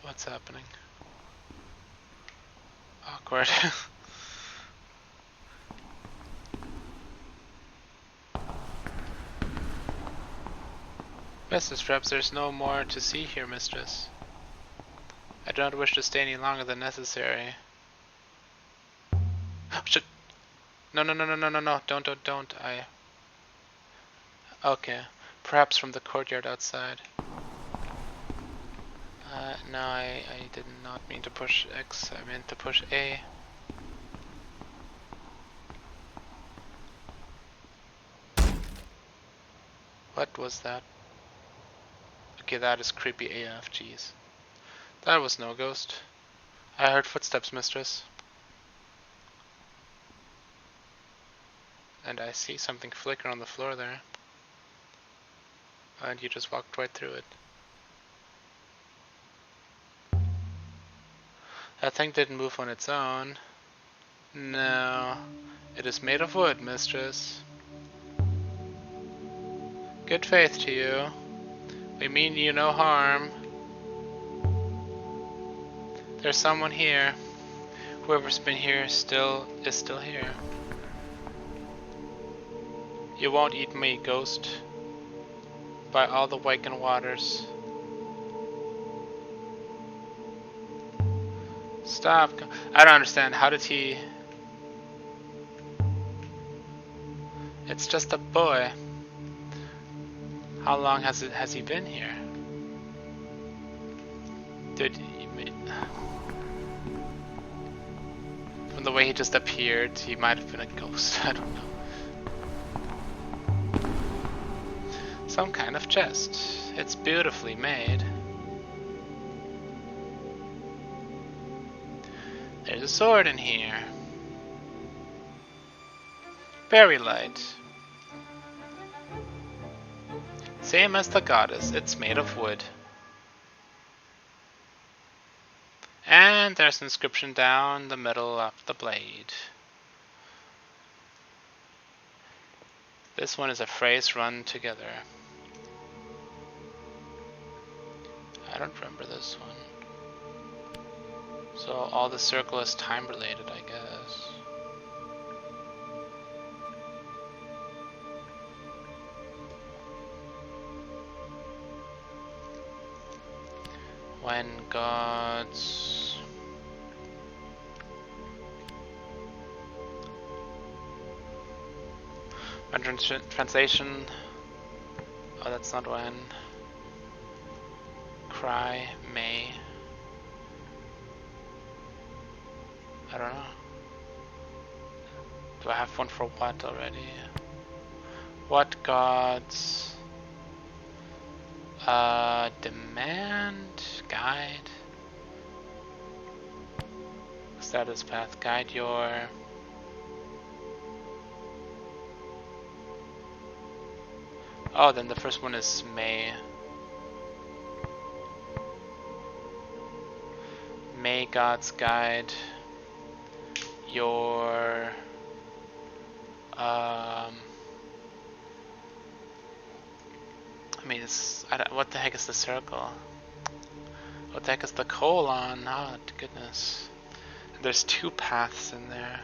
S1: What's happening? Awkward. Mrs. Phelps, there's no more to see here, mistress. I do not wish to stay any longer than necessary. Shit! No, no, no, no, no, no, no, don't. Okay. Perhaps from the courtyard outside. No, I did not mean to push X, I meant to push A. What was that? Okay, that is creepy AF, jeez. That was no ghost. I heard footsteps, mistress. And I see something flicker on the floor there. And you just walked right through it. That thing didn't move on its own. No. It is made of wood, mistress. Good faith to you. We mean you no harm. There's someone here. Whoever's been here is still here. You won't eat me, ghost. By all the Waken waters. Stop. I don't understand. How did he... It's just a boy. How long has he been here? Dude, from the way he just appeared, he might have been a ghost. I don't know. Some kind of chest. It's beautifully made. There's a sword in here. Very light. Same as the goddess, it's made of wood. And there's an inscription down the middle of the blade. This one is a phrase run together. I don't remember this one. So all the circle is time related, I guess. When gods translation. Oh, that's not when. Cry, May. I don't know. Do I have one for what already? What gods? Demand, guide. Status path, guide your. Oh, then the first one is May. May gods guide your I mean, what the heck is the circle? What the heck is the colon? Oh goodness. There's two paths in there.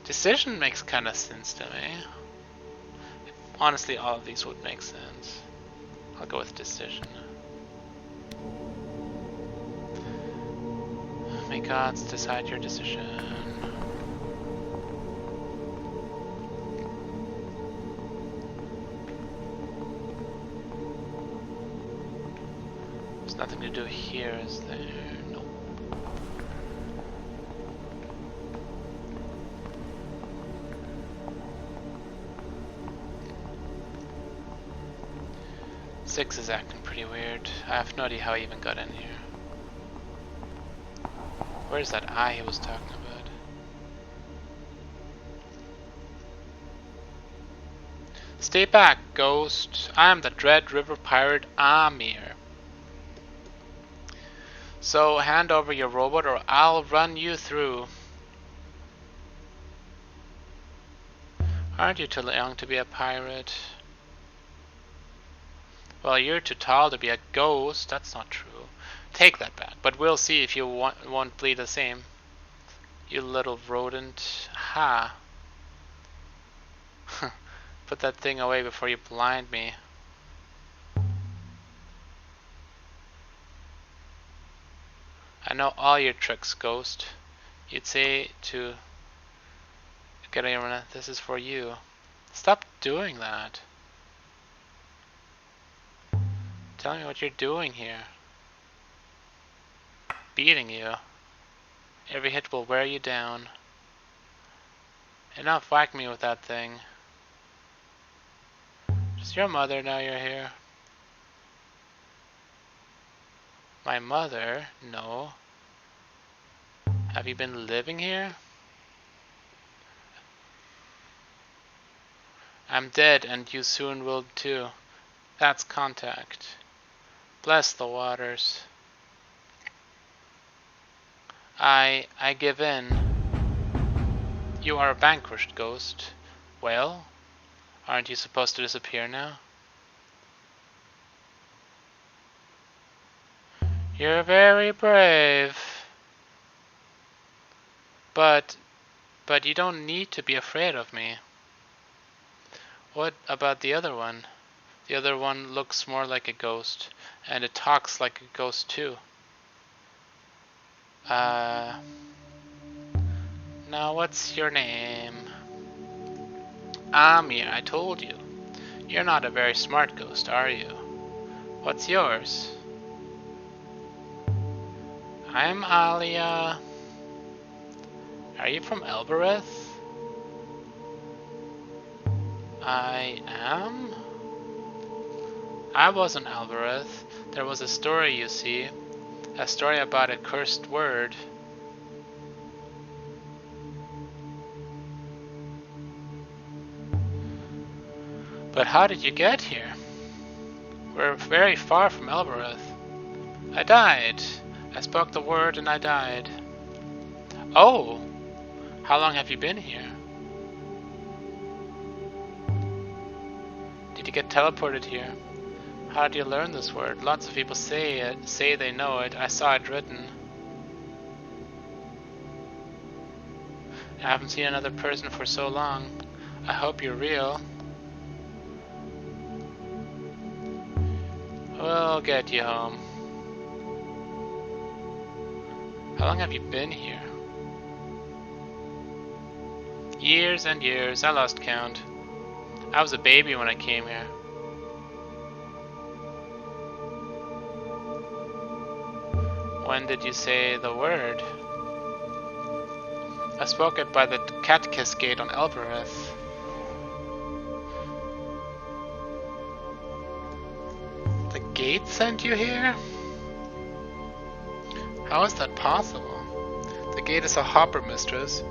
S1: Decision makes kind of sense to me. Honestly, all of these would make sense. I'll go with decision. May gods decide your decision. There's nothing to do here, is there? Nope. Six is acting pretty weird. I have no idea how he even got in here. Where's that eye he was talking about? Stay back, ghost. I am the Dread River Pirate Amir. So hand over your robot or I'll run you through. Aren't you too young to be a pirate? Well, you're too tall to be a ghost. That's not true. Take that back, but we'll see if you won't bleed the same. You little rodent. Ha. Put that thing away before you blind me. I know all your tricks, ghost. You'd say to get anyone. This is for you. Stop doing that. Tell me what you're doing here. Beating you. Every hit will wear you down. Enough, whack me with that thing. Just your mother now you're here. My mother? No. Have you been living here? I'm dead and you soon will too. That's contact. Bless the waters. I give in. You are a vanquished ghost. Well, aren't you supposed to disappear now? You're very brave. But you don't need to be afraid of me. What about the other one? The other one looks more like a ghost, and it talks like a ghost too. Now what's your name? Amir, I told you. You're not a very smart ghost, are you? What's yours? I'm Alia. Are you from Elbereth? I am? I wasn't Elbereth. There was a story, you see. A story about a cursed word. But how did you get here? We're very far from Elbereth. I died. I spoke the word and I died. Oh! How long have you been here? Did you get teleported here? How did you learn this word? Lots of people say they know it. I saw it written. I haven't seen another person for so long. I hope you're real. We'll get you home. How long have you been here? Years and years. I lost count. I was a baby when I came here. When did you say the word? I spoke it by the Catechist Gate on Elbereth. The gate sent you here? How is that possible? The gate is a hopper, mistress.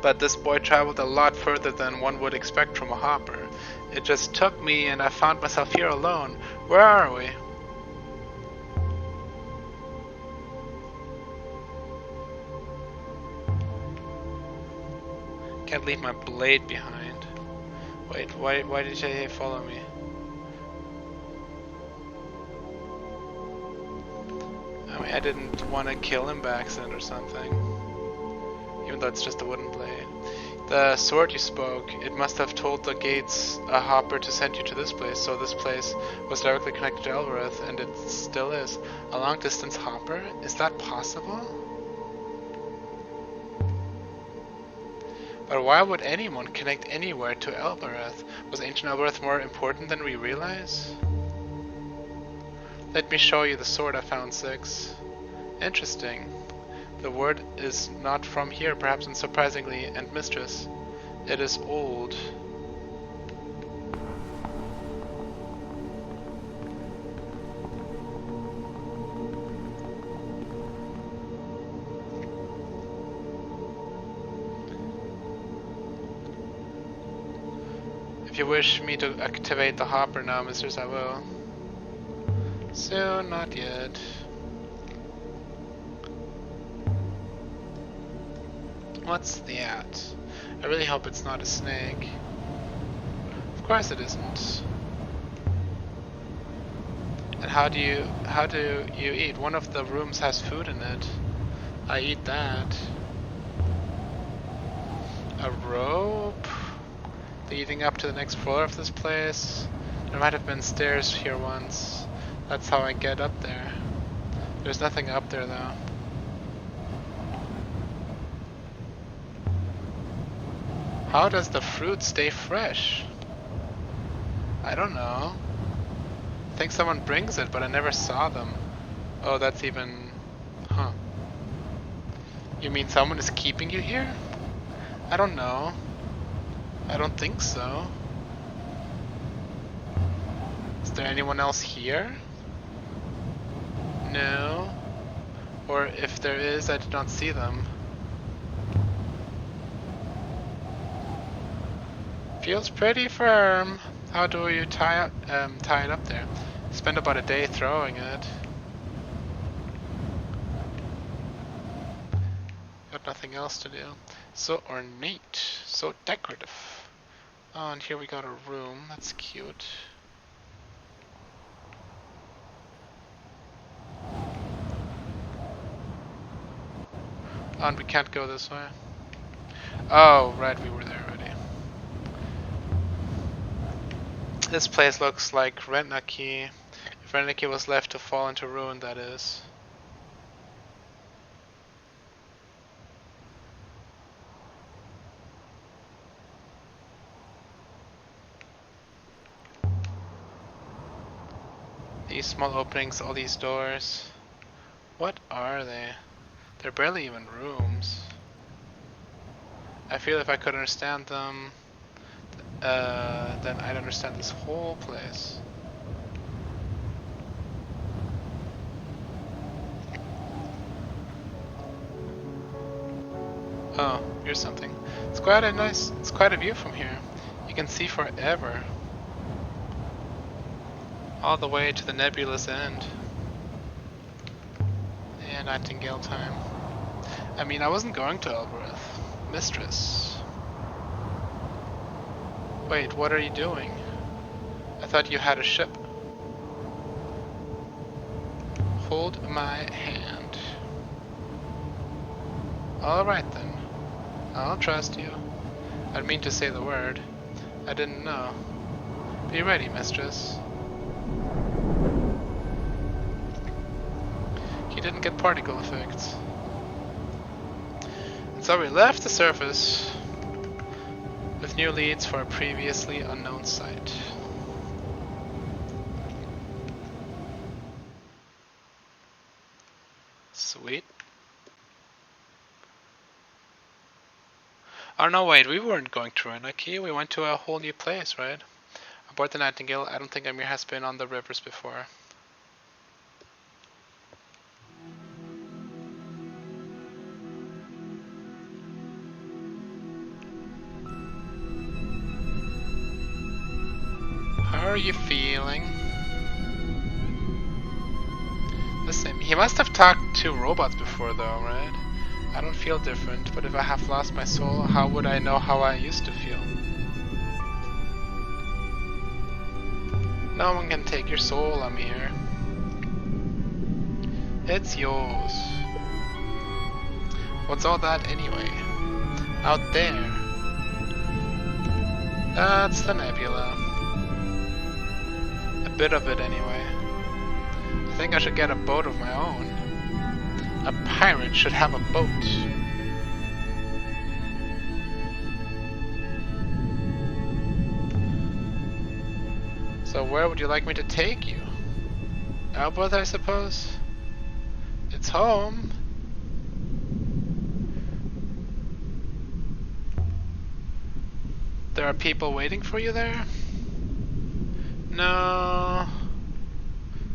S1: But this boy traveled a lot further than one would expect from a hopper. It just took me and I found myself here alone. Where are we? Can't leave my blade behind. Wait, why did you follow me? I mean, I didn't want to kill him by accident or something. Even though it's just a wooden blade. The sword you spoke, it must have told the gates a hopper to send you to this place, so this place was directly connected to Elbereth, and it still is. A long distance hopper? Is that possible? But why would anyone connect anywhere to Elbereth? Was ancient Elbereth more important than we realize? Let me show you the sword I found, Six. Interesting. The word is not from here, perhaps unsurprisingly, and mistress. It is old. If you wish me to activate the hopper now, misters, I will. Soon, not yet. What's that? I really hope it's not a snake. Of course it isn't. And how do you eat? One of the rooms has food in it. I eat that. A rope leading up to the next floor of this place. There might have been stairs here once. That's how I get up there. There's nothing up there though. How does the fruit stay fresh? I don't know. I think someone brings it, but I never saw them. Oh, that's even... Huh. You mean someone is keeping you here? I don't know. I don't think so. Is there anyone else here? No. Or if there is, I did not see them. Feels pretty firm. How do you tie it up there? Spend about a day throwing it. Got nothing else to do. So ornate, so decorative. Oh, and here we got a room. That's cute. Oh, and we can't go this way. Oh, right, we were there already. This place looks like Renaki. If Renaki was left to fall into ruin, that is. These small openings, all these doors. What are they? They're barely even rooms. I feel if I could understand them, then I'd understand this whole place. Oh, here's something. It's quite a view from here. You can see forever. All the way to the nebulous end. Yeah, Nightingale time. I mean, I wasn't going to Elbereth. Mistress. Wait, what are you doing? I thought you had a ship. Hold my hand. Alright then. I'll trust you. I didn't mean to say the word. I didn't know. Be ready, mistress. He didn't get particle effects. And so we left the surface with new leads for a previously unknown site. Sweet. Oh no, wait, we weren't going to Renaki, we went to a whole new place, right? Aboard the Nightingale, I don't think Amir has been on the rivers before. How are you feeling? The same. He must have talked to robots before though, right? I don't feel different, but if I have lost my soul, how would I know how I used to feel? No one can take your soul, Amir. It's yours. What's all that anyway? Out there. That's the nebula. A bit of it anyway. I think I should get a boat of my own. A pirate should have a boat. So where would you like me to take you? Albert, I suppose? It's home. There are people waiting for you there? No.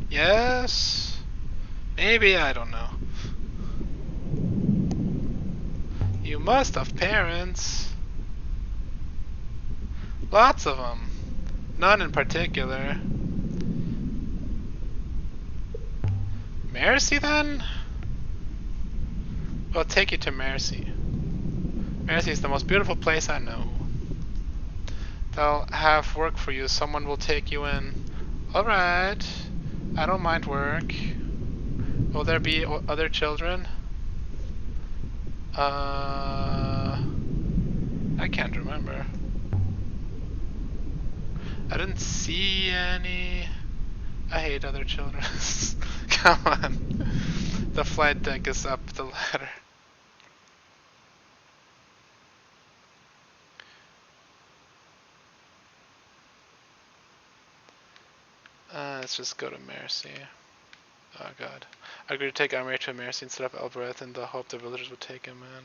S1: Yes? Maybe, I don't know. You must have parents. Lots of them. None in particular. Mercy then? We'll take you to Mercy. Mercy is the most beautiful place I know. They'll have work for you. Someone will take you in. Alright. I don't mind work. Will there be other children? I can't remember. I didn't see any. I hate other children. Come on. The flight deck is up the ladder. Let's just go to Mercy. Oh god. I agreed to take Amir to Mercy instead of Elbereth in the hope the villagers would take him in.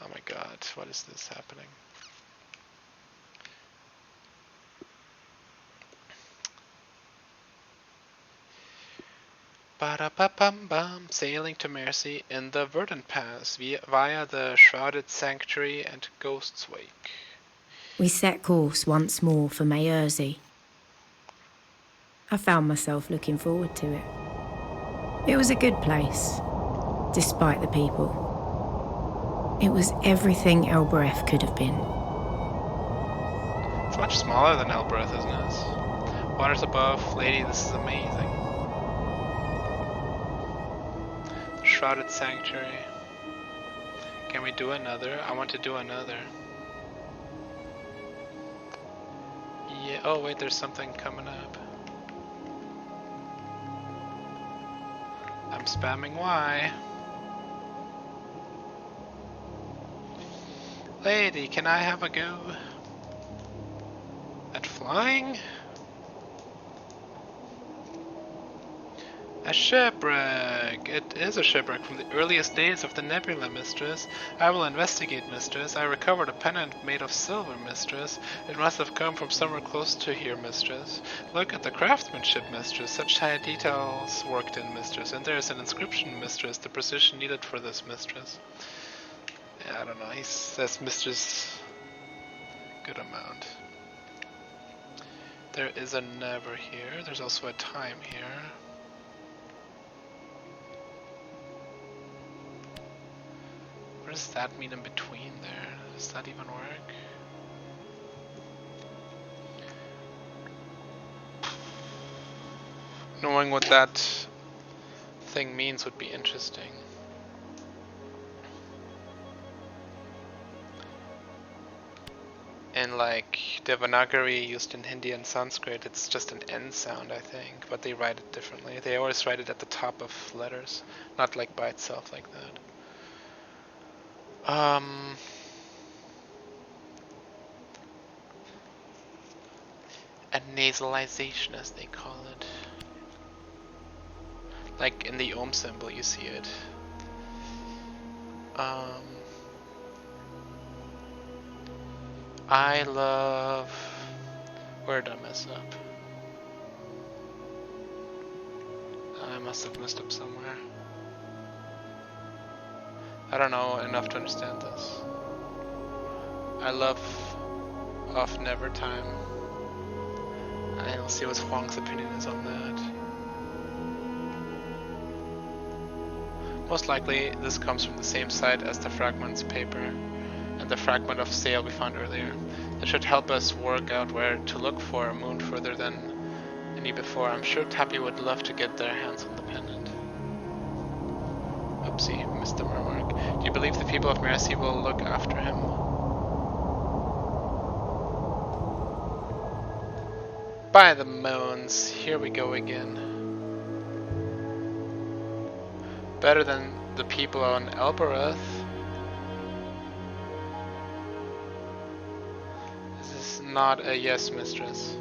S1: Oh my god, what is this happening? Ba-da-ba-bum-bum. Sailing to Mercy in the Verdant Pass via the Shrouded Sanctuary and Ghost's Wake.
S2: We set course once more for Mayerzy. I found myself looking forward to it. It was a good place, despite the people. It was everything Elbereth could have been.
S1: It's much smaller than Elbereth, isn't it? Waters above, lady, this is amazing. Shrouded Sanctuary. Can we do another? I want to do another. Yeah, oh wait, there's something coming up. I'm spamming Y. Lady, can I have a go at flying? A shipwreck! It is a shipwreck from the earliest days of the Nebula, mistress. I will investigate, mistress. I recovered a pendant made of silver, mistress. It must have come from somewhere close to here, mistress. Look at the craftsmanship, mistress. Such tiny details worked in, mistress. And there is an inscription, mistress. The precision needed for this, mistress. Yeah, I don't know. He says mistress good amount. There is a never here. There's also a time here. What does that mean in between there? Does that even work? Knowing what that thing means would be interesting. In like Devanagari used in Hindi and Sanskrit, it's just an N sound, I think, but they write it differently. They always write it at the top of letters, not like by itself like that. A nasalization, as they call it. Like in the Om symbol, you see it. I love... Where did I mess up? I must have messed up somewhere. I don't know enough to understand this. I love Off Never Time. I'll see what Huang's opinion is on that. Most likely this comes from the same site as the fragments paper and the fragment of sail we found earlier. That should help us work out where to look for a moon further than any before. I'm sure Tappy would love to get their hands on the pendant. Oopsie, missed the remark. Do you believe the people of Mercy will look after him? By the moons, here we go again. Better than the people on Elbereth. This is not a yes, mistress.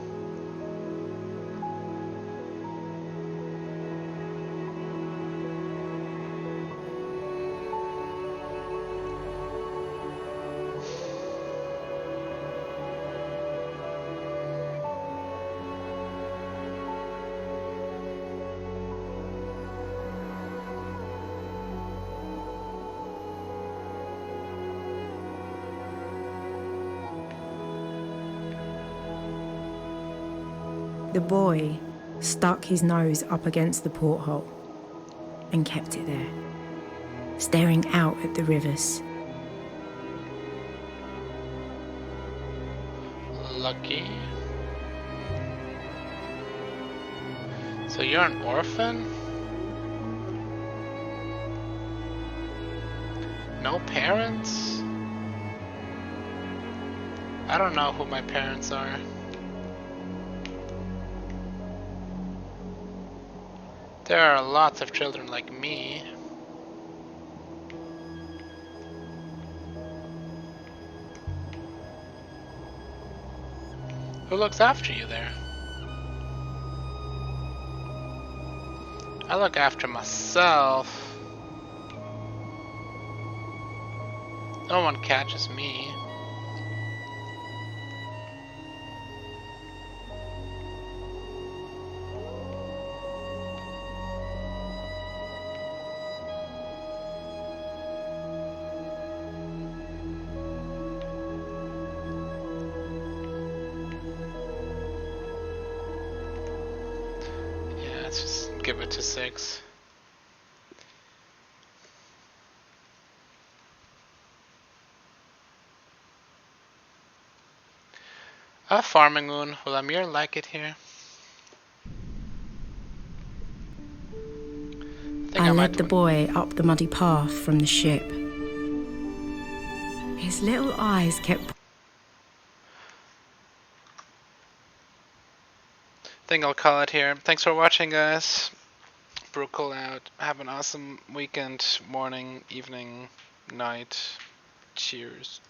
S2: The boy stuck his nose up against the porthole and kept it there, staring out at the rivers.
S1: Lucky. So you're an orphan? No parents? I don't know who my parents are. There are lots of children like me. Who looks after you there? I look after myself. No one catches me. Yeah, let's just give it to 6. A farming moon. Will Amir like it here?
S2: I led the boy up the muddy path from the ship. His little eyes kept...
S1: I think I'll call it here. Thanks for watching, guys. Brutal out. Have an awesome weekend, morning, evening, night. Cheers.